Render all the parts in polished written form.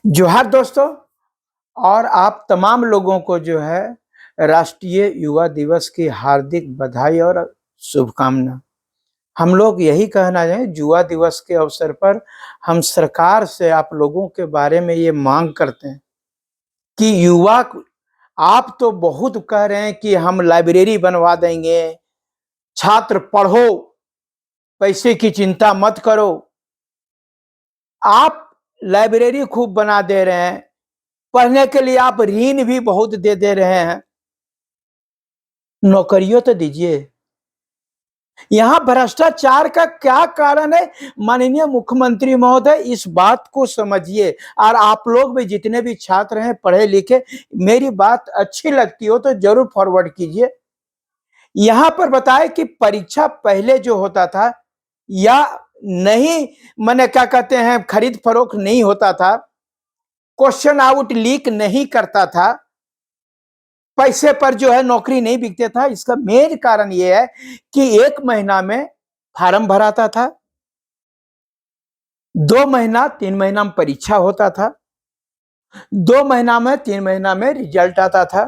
जोहार दोस्तों। और आप तमाम लोगों को जो है राष्ट्रीय युवा दिवस की हार्दिक बधाई और शुभकामना। हम लोग यही कहना है, युवा दिवस के अवसर पर हम सरकार से आप लोगों के बारे में ये मांग करते हैं कि आप तो बहुत कह रहे हैं कि हम लाइब्रेरी बनवा देंगे, छात्र पढ़ो, पैसे की चिंता मत करो। आप लाइब्रेरी खूब बना दे रहे हैं, पढ़ने के लिए आप ऋण भी बहुत दे रहे हैं, नौकरियों तो दीजिए। यहां भ्रष्टाचार का क्या कारण है? माननीय मुख्यमंत्री महोदय, इस बात को समझिए। और आप लोग भी जितने भी छात्र हैं पढ़े लिखे, मेरी बात अच्छी लगती हो तो जरूर फॉरवर्ड कीजिए। यहां पर बताए कि परीक्षा पहले जो होता था या नहीं, मैंने क्या कहते हैं, खरीद फरोख्त नहीं होता था, क्वेश्चन आउट लीक नहीं करता था, पैसे पर जो है नौकरी नहीं बिकते था। इसका मेन कारण यह है कि 1 महीना में फार्म भराता था, 2 महीना 3 महीना में परीक्षा होता था, 2 महीना में 3 महीना में रिजल्ट आता था,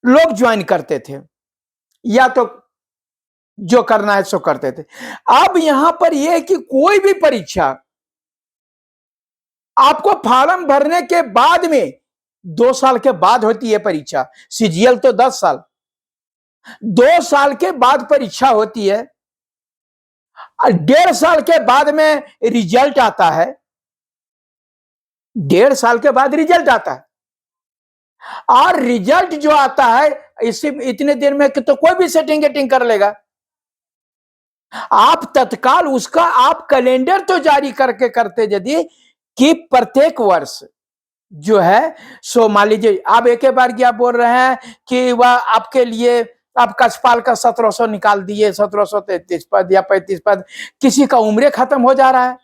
लोग ज्वाइन करते थे या तो जो करना है सो करते थे। अब यहां पर यह है कि कोई भी परीक्षा आपको फार्म भरने के बाद में 2 साल के बाद होती है परीक्षा। सीजीएल तो 10 साल, 2 साल के बाद परीक्षा होती है, 1.5 साल के बाद में रिजल्ट आता है, 1.5 साल के बाद रिजल्ट आता है। और रिजल्ट जो आता है इसी इतने देर में तो कोई भी सेटिंग गेटिंग कर लेगा। आप तत्काल उसका आप कैलेंडर तो जारी करके करते यदि कि प्रत्येक वर्ष जो है सो मान लीजिए आप एक बार क्या बोल रहे हैं कि वह आपके लिए आप कक्षपाल का 1700 निकाल दिए, 1733 पद या 35 पद। किसी का उम्र खत्म हो जा रहा है,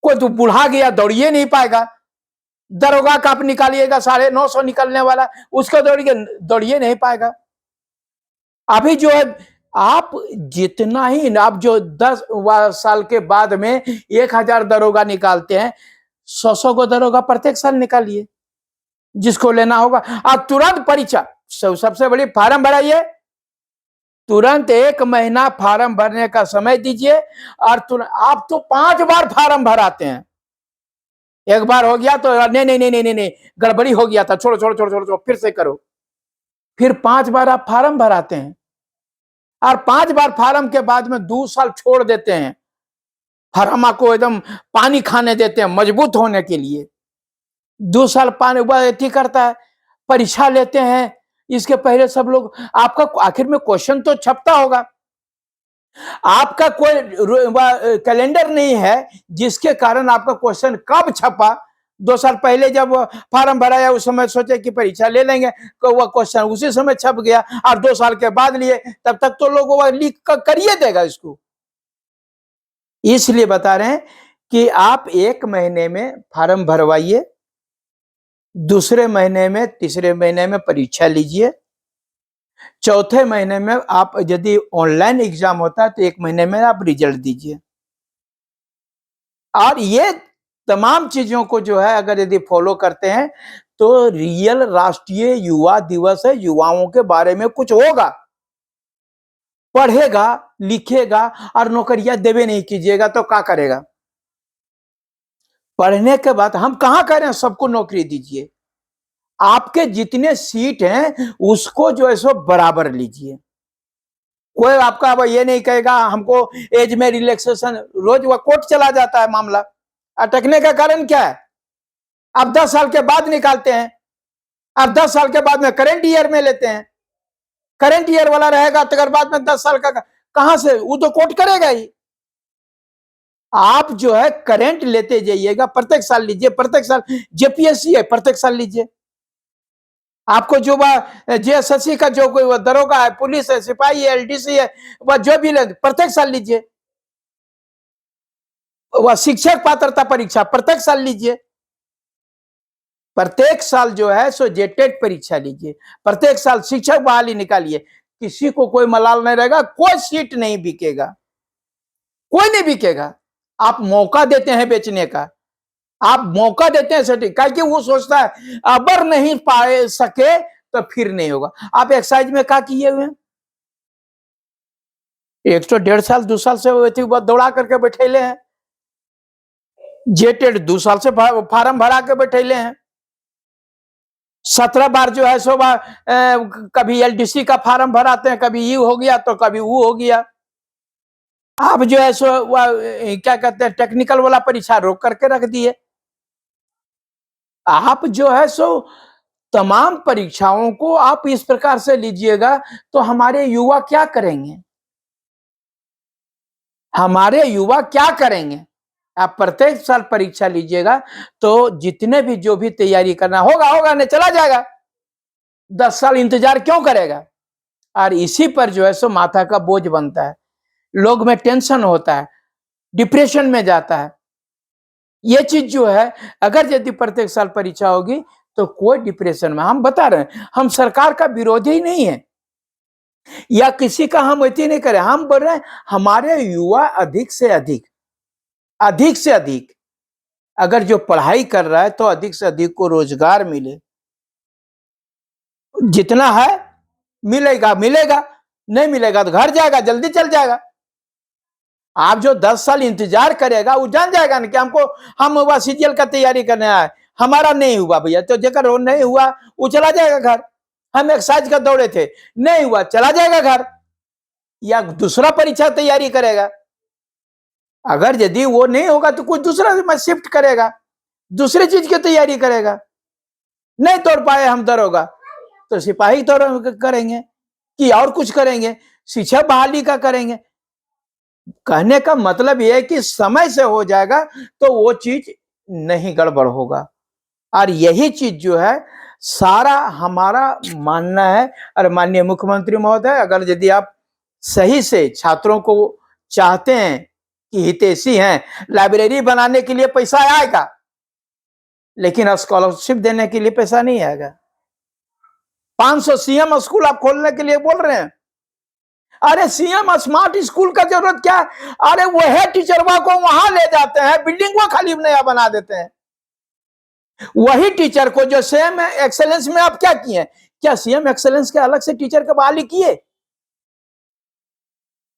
कोई तो बुढ़ा गया, दौड़िए नहीं पाएगा। दरोगा का आप निकालिएगा 950 निकलने वाला, उसको दौड़िए नहीं पाएगा। अभी जो है आप जितना ही आप जो 10 साल के बाद में 1000 दरोगा निकालते हैं, 100 को दरोगा प्रत्येक साल निकालिए जिसको लेना होगा। आप तुरंत परीक्षा, सबसे बड़ी फार्म भराइए, तुरंत 1 महीना फार्म भरने का समय दीजिए। और आप तो 5 बार फार्म भराते हैं। एक बार हो गया तो नहीं नहीं नहीं नहीं नहीं, गड़बड़ी हो गया था, छोड़ो छोड़ो छोड़ो छोड़ो छोड़ो, फिर से करो। फिर 5 बार आप फार्म भराते हैं और 5 बार फार्म के बाद में 2 साल छोड़ देते हैं। फार्मा को एकदम पानी खाने देते हैं मजबूत होने के लिए। 2 साल पानी करता है, परीक्षा लेते हैं। इसके पहले सब लोग आपका आखिर में क्वेश्चन तो छपता होगा, आपका कोई कैलेंडर नहीं है जिसके कारण आपका क्वेश्चन कब छपा। 2 साल पहले जब फॉर्म भराया उस समय सोचे कि परीक्षा ले लेंगे, तो वह क्वेश्चन उसी समय छप गया। और 2 साल के बाद लिए, तब तक तो लोग वह लीक करिए देगा इसको। इसलिए बता रहे हैं कि आप 1 महीने में फॉर्म भरवाइए, दूसरे महीने में तीसरे महीने में परीक्षा लीजिए, चौथे महीने में आप यदि ऑनलाइन एग्जाम होता है तो 1 महीने में आप रिजल्ट दीजिए। और ये तमाम चीजों को जो है अगर यदि फॉलो करते हैं तो रियल राष्ट्रीय युवा दिवस है, युवाओं के बारे में कुछ होगा। पढ़ेगा लिखेगा और नौकरियां देवे नहीं कीजिएगा तो क्या करेगा? पढ़ने के बाद हम कहां कह रहे हैं सबको नौकरी दीजिए, आपके जितने सीट हैं उसको जो है सो बराबर लीजिए। कोई आपका अब ये नहीं कहेगा हमको एज में रिलैक्सेशन, रोज वह कोर्ट चला जाता है मामला। अटकने का कारण क्या है? आप 10 साल के बाद निकालते हैं, आप 10 साल के बाद में करेंट ईयर में लेते हैं। करेंट ईयर वाला रहेगा तो बाद में 10 साल का कहां से, वो तो कोर्ट करेगा ही। आप जो है करेंट लेते जाइएगा, प्रत्येक साल लीजिए, प्रत्येक साल जेपीएससी है प्रत्येक साल लीजिए। आपको जो जेएसएससी का जो कोई दरोगा है, पुलिस है, सिपाही है, एलडीसी है, वह जो भी ले प्रत्येक साल लीजिए। वह शिक्षक पात्रता परीक्षा प्रत्येक साल लीजिए। प्रत्येक साल जो है सो जेटेट परीक्षा लीजिए, प्रत्येक साल शिक्षक बहाली निकालिए। किसी को कोई मलाल नहीं रहेगा, कोई सीट नहीं बिकेगा, कोई नहीं बिकेगा। आप मौका देते हैं बेचने का, आप मौका देते हैं सटीक, क्या कि वो सोचता है अगर नहीं पाए सके तो फिर नहीं होगा। आप एक्साइज में क्या किए हुए हैं? एक तो 1.5 साल 2 साल से वो दौड़ा करके बैठेले हैं। जेटेड 2 साल से फार्म भरा के बैठेले हैं। 17 बार जो है सो बार कभी एलडीसी का फार्म भराते हैं, कभी ये हो गया तो कभी वो हो गया। आप जो है सो क्या कहते हैं टेक्निकल वाला परीक्षा रोक करके रख दिए। आप जो है सो तमाम परीक्षाओं को आप इस प्रकार से लीजिएगा तो हमारे युवा क्या करेंगे? हमारे युवा क्या करेंगे? आप प्रत्येक साल परीक्षा लीजिएगा तो जितने भी जो भी तैयारी करना होगा नहीं चला जाएगा। 10 साल इंतजार क्यों करेगा? और इसी पर जो है सो माथा का बोझ बनता है, लोग में टेंशन होता है, डिप्रेशन में जाता है। ये चीज जो है अगर यदि प्रत्येक साल परीक्षा होगी तो कोई डिप्रेशन में, हम बता रहे हैं हम सरकार का विरोधी ही नहीं है या किसी का हम वैसे नहीं करें, हम बोल रहे हैं हमारे युवा अधिक से अधिक अगर जो पढ़ाई कर रहा है तो अधिक से अधिक को रोजगार मिले। जितना है मिलेगा, नहीं मिलेगा तो घर जाएगा, जल्दी चल जाएगा। आप जो 10 साल इंतजार करेगा वो जान जाएगा ना कि हम सीजीएल का तैयारी करने आए, हमारा नहीं हुआ भैया, तो जेकर नहीं हुआ वो चला जाएगा घर। हम एक्साइज का दौड़े थे, नहीं हुआ, चला जाएगा घर या दूसरा परीक्षा तैयारी करेगा। अगर यदि वो नहीं होगा तो कुछ दूसरा में शिफ्ट करेगा, दूसरी चीज की तैयारी करेगा। नहीं तोड़ पाए हम दरोगा तो सिपाही तौर करेंगे कि और कुछ करेंगे, शिक्षा बहाली का करेंगे। कहने का मतलब यह है कि समय से हो जाएगा तो वो चीज नहीं गड़बड़ होगा। और यही चीज जो है सारा हमारा मानना है। और माननीय मुख्यमंत्री महोदय, अगर यदि आप सही से छात्रों को चाहते हैं कि हितैषी हैं, लाइब्रेरी बनाने के लिए पैसा आएगा लेकिन स्कॉलरशिप देने के लिए पैसा नहीं आएगा। 500 सीएम स्कूल आप खोलने के लिए बोल रहे हैं। अरे सीएम स्मार्ट स्कूल का जरूरत क्या है? अरे वह टीचरवा को वहां ले जाते हैं, बिल्डिंग को खाली नया बना देते हैं। वही टीचर को जो सीएम एक्सेलेंस में आप क्या किए? क्या सीएम एक्सेलेंस के अलग से टीचर का बहाली किए?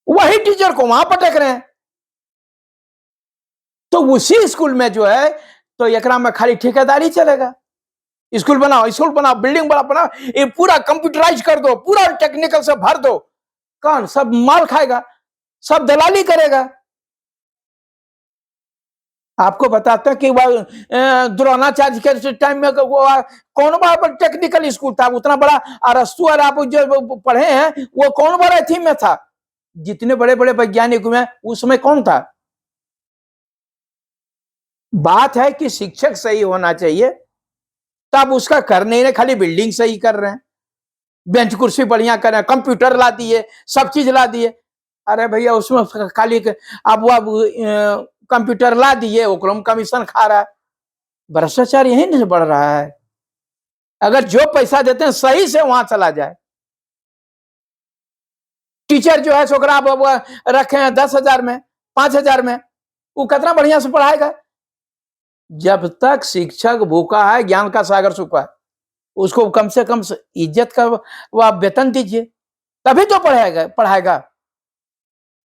वही टीचर को वहां पटक रहे हैं। तो उसी स्कूल में जो है तो एकरा में खाली ठेकेदारी चलेगा। स्कूल बनाओ, बिल्डिंग बनाओ, ये पूरा कंप्यूटराइज कर दो, पूरा टेक्निकल से भर दो। कौन सब माल खाएगा? सब दलाली करेगा। आपको बताते हैं कि द्रोणाचार्य के टाइम में वो कौन बड़ा टेक्निकल स्कूल था, उतना बड़ा अरस्तु और आप जो पढ़े हैं वो कौन बड़ा थीम में था? जितने बड़े बड़े वैज्ञानिक हुए उस समय कौन था? बात है कि शिक्षक सही होना चाहिए, तब उसका कर नहीं रहे, खाली बिल्डिंग सही कर रहे हैं, बेंच कुर्सी बढ़िया कर रहे हैं, कंप्यूटर ला दिए, सब चीज ला दिए। अरे भैया उसमें खाली अब वो कंप्यूटर ला दिए, ओकरो कमीशन खा रहा है। भ्रष्टाचार यही नहीं बढ़ रहा है। अगर जो पैसा देते हैं सही से वहां चला जाए। टीचर जो है छोकरा रखे हैं 10,000 में, 5,000 में, वो कितना बढ़िया से पढ़ाएगा? जब तक शिक्षक भूखा है, ज्ञान का सागर सूखा है, उसको कम से कम इज्जत का वह वेतन दीजिए, तभी तो पढ़ाएगा।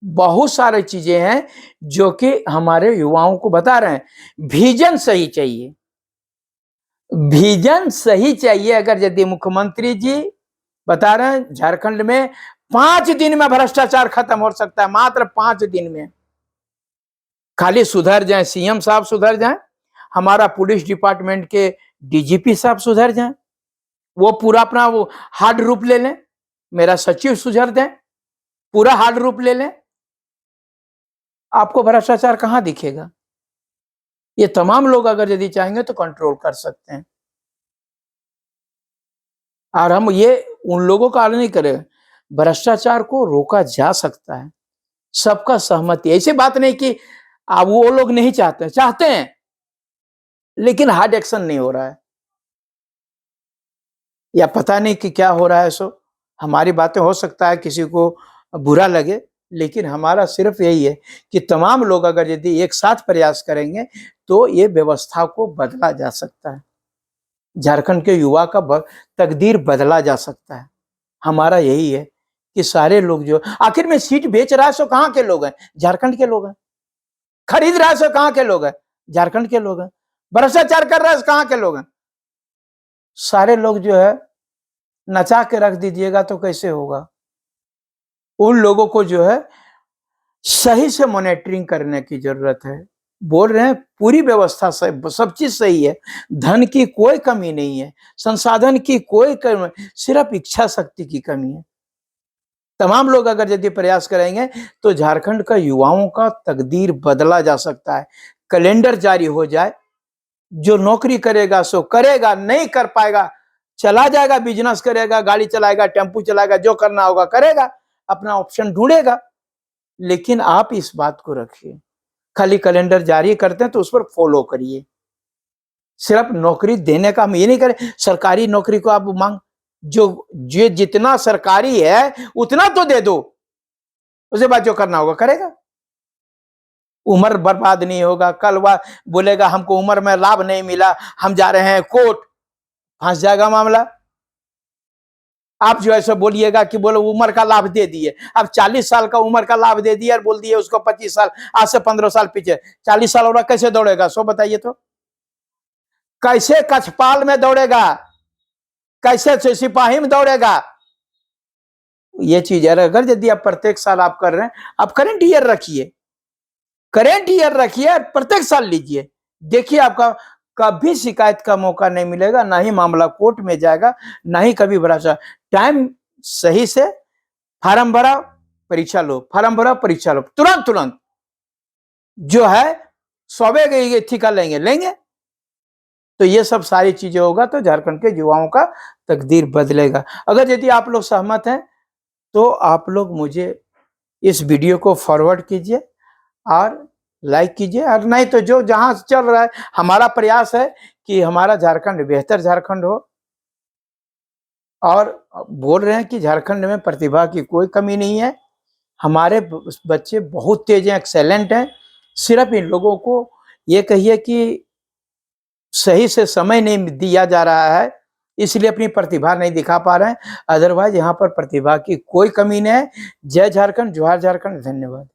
बहुत सारी चीजें हैं जो कि हमारे युवाओं को बता रहे हैं। विजन सही चाहिए, विजन सही चाहिए। अगर यदि मुख्यमंत्री जी बता रहे हैं झारखंड में 5 दिन में भ्रष्टाचार खत्म हो सकता है, मात्र 5 दिन में। खाली सुधर जाए, सीएम साहब सुधर जाए, हमारा पुलिस डिपार्टमेंट के डीजीपी साहब सुधर जाए, वो पूरा अपना वो हार्ड रूप ले लें, मेरा सचिव सुधर दें, पूरा हार्ड रूप ले लें, आपको भ्रष्टाचार कहां दिखेगा? ये तमाम लोग अगर यदि चाहेंगे तो कंट्रोल कर सकते हैं। और हम ये उन लोगों का नहीं करें, भ्रष्टाचार को रोका जा सकता है, सबका सहमति। ऐसी बात नहीं कि अब वो लोग नहीं चाहते हैं लेकिन हार्ड एक्शन नहीं हो रहा है, या पता नहीं कि क्या हो रहा है। सो हमारी बातें हो सकता है किसी को बुरा लगे, लेकिन हमारा सिर्फ यही है कि तमाम लोग अगर यदि एक साथ प्रयास करेंगे तो ये व्यवस्था को बदला जा सकता है। झारखंड के युवा का तकदीर बदला जा सकता है। हमारा यही है कि सारे लोग जो आखिर में सीट बेच रहा है सो कहाँ के लोग हैं? झारखंड के लोग हैं। खरीद रहा है सो कहाँ के लोग हैं? झारखंड के लोग हैं। भ्रष्टाचार कर रहा है कहाँ के लोग हैं? सारे लोग जो है नचा के रख दीजिएगा तो कैसे होगा? उन लोगों को जो है सही से मॉनिटरिंग करने की जरूरत है। बोल रहे हैं पूरी व्यवस्था सब चीज सही है, धन की कोई कमी नहीं है, संसाधन की कोई कमी, सिर्फ इच्छा शक्ति की कमी है। तमाम लोग अगर यदि प्रयास करेंगे तो झारखंड का युवाओं का तकदीर बदला जा सकता है। कैलेंडर जारी हो जाए, जो नौकरी करेगा सो करेगा, नहीं कर पाएगा चला जाएगा, बिजनेस करेगा, गाड़ी चलाएगा, टेम्पू चलाएगा, जो करना होगा करेगा, अपना ऑप्शन ढूंढेगा। लेकिन आप इस बात को रखिए, खाली कैलेंडर जारी करते हैं तो उस पर फॉलो करिए। सिर्फ नौकरी देने का हम ये नहीं करें, सरकारी नौकरी को आप मांग जो जितना सरकारी है उतना तो दे दो, उसके बाद जो करना होगा करेगा। उम्र बर्बाद नहीं होगा, कल वह बोलेगा हमको उम्र में लाभ नहीं मिला, हम जा रहे हैं कोर्ट, फंस जाएगा मामला। आप जो ऐसा बोलिएगा कि बोलो उम्र का लाभ दे दिए, अब 40 साल का उम्र का लाभ दे दिया और बोल दिए उसको 25 साल, आज से 15 साल पीछे 40 साल और कैसे दौड़ेगा? सो बताइए तो कैसे कछपाल में दौड़ेगा, कैसे सिपाही में दौड़ेगा? ये चीज है। अगर यदि आप प्रत्येक साल आप कर रहे हैं, आप करेंट ईयर रखिए, करेंट ईयर रखिए, प्रत्येक साल लीजिए, देखिए आपका कभी शिकायत का मौका नहीं मिलेगा, ना ही मामला कोर्ट में जाएगा, ना ही कभी भ्रष्टाचार। टाइम सही से फार्म भरा, परीक्षा लो, फार्म भरा, परीक्षा लो, तुरंत तुरंत जो है सौवे ठिका लेंगे। तो ये सब सारी चीजें होगा तो झारखंड के युवाओं का तकदीर बदलेगा। अगर यदि आप लोग सहमत हैं तो आप लोग मुझे इस वीडियो को फॉरवर्ड कीजिए और लाइक कीजिए, और नहीं तो जो जहां चल रहा है, हमारा प्रयास है कि हमारा झारखंड बेहतर झारखंड हो। और बोल रहे हैं कि झारखंड में प्रतिभा की कोई कमी नहीं है, हमारे बच्चे बहुत तेज हैं, एक्सेलेंट हैं। सिर्फ इन लोगों को ये कहिए कि सही से समय नहीं दिया जा रहा है, इसलिए अपनी प्रतिभा नहीं दिखा पा रहे हैं। अदरवाइज यहाँ पर प्रतिभा की कोई कमी नहीं है। जय झारखंड, जोहार झारखंड, धन्यवाद।